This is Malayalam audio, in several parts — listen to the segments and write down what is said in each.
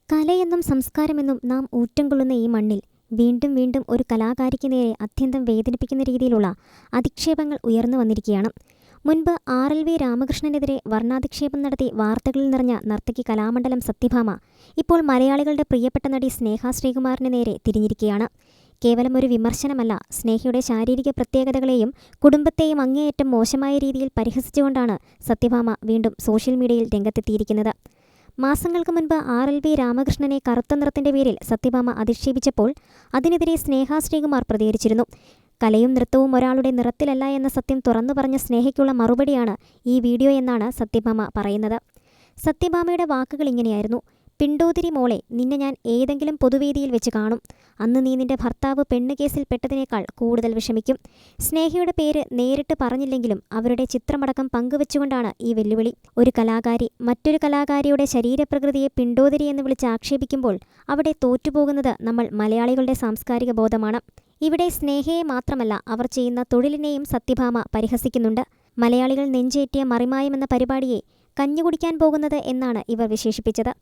കലയെന്നും സംസ്കാരമെന്നും നാം ഊറ്റം കൊള്ളുന്ന ഈ മണ്ണിൽ വീണ്ടും വീണ്ടും ഒരു കലാകാരിക്ക് നേരെ അത്യന്തം വേദനിപ്പിക്കുന്ന രീതിയിലുള്ള അധിക്ഷേപങ്ങൾ ഉയർന്നു വന്നിരിക്കുകയാണ്. മുൻപ് RLV രാമകൃഷ്ണനെതിരെ വർണ്ണാധിക്ഷേപം നടത്തി വാർത്തകളിൽ നിറഞ്ഞ നർത്തകി കലാമണ്ഡലം സത്യഭാമ ഇപ്പോൾ മലയാളികളുടെ പ്രിയപ്പെട്ട നടി സ്നേഹ ശ്രീകുമാറിന് നേരെ തിരിഞ്ഞിരിക്കുകയാണ്. കേവലം ഒരു വിമർശനമല്ല, സ്നേഹയുടെ ശാരീരിക പ്രത്യേകതകളെയും കുടുംബത്തെയും അങ്ങേയറ്റം മോശമായ രീതിയിൽ പരിഹസിച്ചുകൊണ്ടാണ് സത്യഭാമ വീണ്ടും സോഷ്യൽ മീഡിയയിൽ രംഗത്തെത്തിയിരിക്കുന്നത്. മാസങ്ങൾക്ക് മുൻപ് RLV രാമകൃഷ്ണനെ കറുത്ത നിറത്തിന്റെ പേരിൽ സത്യഭാമ അധിക്ഷേപിച്ചപ്പോൾ അതിനെതിരെ സ്നേഹ ശ്രീകുമാർ പ്രതികരിച്ചിരുന്നു. കലയും നൃത്തവും ഒരാളുടെ നിറത്തിലല്ല എന്ന സത്യം തുറന്നു പറഞ്ഞ സ്നേഹയ്ക്കുള്ള മറുപടിയാണ് ഈ വീഡിയോ എന്നാണ് സത്യഭാമ പറയുന്നത്. സത്യഭാമയുടെ വാക്കുകൾ ഇങ്ങനെയായിരുന്നു: "പിണ്ടോതിരി മോളെ, നിന്നെ ഞാൻ ഏതെങ്കിലും പൊതുവേദിയിൽ വെച്ച് കാണും. അന്ന് നീ നിന്റെ ഭർത്താവ് പെണ്ണ് കേസിൽ പെട്ടതിനേക്കാൾ കൂടുതൽ വിഷമിക്കും." സ്നേഹയുടെ പേര് നേരിട്ട് പറഞ്ഞില്ലെങ്കിലും അവരുടെ ചിത്രമടക്കം പങ്കുവെച്ചുകൊണ്ടാണ് ഈ വെല്ലുവിളി. ഒരു കലാകാരി മറ്റൊരു കലാകാരിയുടെ ശരീരപ്രകൃതിയെ പിണ്ടോതിരി എന്ന് വിളിച്ച് ആക്ഷേപിക്കുമ്പോൾ അവിടെ തോറ്റുപോകുന്നത് നമ്മൾ മലയാളികളുടെ സാംസ്കാരിക ബോധമാണ്. ഇവിടെ സ്നേഹയെ മാത്രമല്ല, അവർ ചെയ്യുന്ന തൊഴിലിനെയും സത്യഭാമ പരിഹസിക്കുന്നുണ്ട്. മലയാളികൾ നെഞ്ചേറ്റിയ മറിമായം എന്ന പരിപാടിയെ കഞ്ഞുകുടിക്കാൻ പോകുന്നത് എന്നാണ് ഇവർ വിശേഷിപ്പിച്ചത്.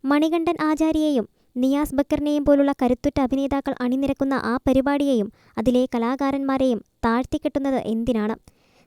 മണികണ്ഠൻ ആചാര്യയെയും നിയാസ് ബക്കറിനെയും പോലുള്ള കരുത്തുറ്റ അഭിനേതാക്കൾ അണിനിരക്കുന്ന ആ പരിപാടിയെയും അതിലെ കലാകാരന്മാരെയും താഴ്ത്തിക്കെട്ടുന്നത് എന്തിനാണ്?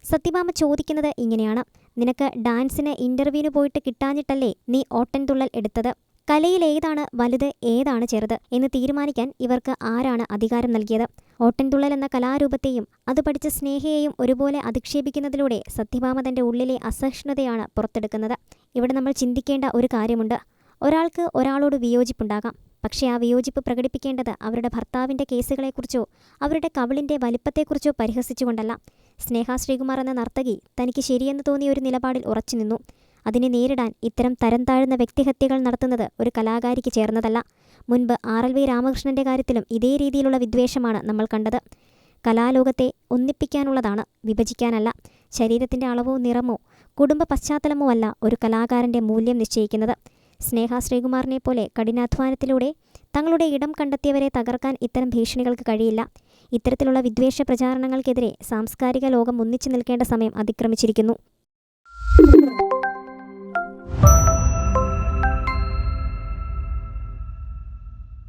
സത്യഭാമ ചോദിക്കുന്നത് ഇങ്ങനെയാണ്: "നിനക്ക് ഡാൻസിന് ഇന്റർവ്യൂവിന് പോയിട്ട് കിട്ടാഞ്ഞിട്ടല്ലേ നീ ഓട്ടൻതുള്ളൽ എടുത്തത്? കലയിൽ ഏതാണ് വലുത്, ഏതാണ് ചെറുത് എന്ന് തീരുമാനിക്കാൻ ഇവർക്ക് ആരാണ് അധികാരം നൽകിയത്?" ഓട്ടൻതുള്ളൽ എന്ന കലാരൂപത്തെയും അത് പഠിച്ച സ്നേഹയെയും ഒരുപോലെ അധിക്ഷേപിക്കുന്നതിലൂടെ സത്യഭാമ തൻ്റെ ഉള്ളിലെ അസഹിഷ്ണുതയാണ് പുറത്തെടുക്കുന്നത്. ഇവിടെ നമ്മൾ ചിന്തിക്കേണ്ട ഒരു കാര്യമുണ്ട്. ഒരാൾക്ക് ഒരാളോട് വിയോജിപ്പുണ്ടാകാം, പക്ഷേ ആ വിയോജിപ്പ് പ്രകടിപ്പിക്കേണ്ടത് അവരുടെ ഭർത്താവിൻ്റെ കേസുകളെക്കുറിച്ചോ അവരുടെ കവിളിൻ്റെ വലിപ്പത്തെക്കുറിച്ചോ പരിഹസിച്ചുകൊണ്ടല്ല. സ്നേഹ ശ്രീകുമാർ എന്ന നർത്തകി തനിക്ക് ശരിയെന്ന് തോന്നിയ ഒരു നിലപാടിൽ ഉറച്ചുനിന്നു. അതിനെ നേരിടാൻ ഇത്തരം തരം താഴ്ന്ന വ്യക്തിഹത്യകൾ നടത്തുന്നത് ഒരു കലാകാരിക്ക് ചേർന്നതല്ല. മുൻപ് RLV രാമകൃഷ്ണൻ്റെ കാര്യത്തിലും ഇതേ രീതിയിലുള്ള വിദ്വേഷമാണ് നമ്മൾ കണ്ടത്. കലാലോകത്തെ ഒന്നിപ്പിക്കാനുള്ളതാണ്, വിഭജിക്കാനല്ല. ശരീരത്തിൻ്റെ അളവോ നിറമോ കുടുംബ പശ്ചാത്തലമോ അല്ല ഒരു കലാകാരൻ്റെ മൂല്യം നിശ്ചയിക്കുന്നത്. സ്നേഹ ശ്രീകുമാറിനെ പോലെ കഠിനാധ്വാനത്തിലൂടെ തങ്ങളുടെ ഇടം കണ്ടെത്തിയവരെ തകർക്കാൻ ഇത്തരം ഭീഷണികൾക്ക് കഴിയില്ല. ഇത്തരത്തിലുള്ള വിദ്വേഷ പ്രചാരണങ്ങൾക്കെതിരെ സാംസ്കാരിക ലോകം ഒന്നിച്ചു നിൽക്കേണ്ട സമയം അതിക്രമിച്ചിരിക്കുന്നു.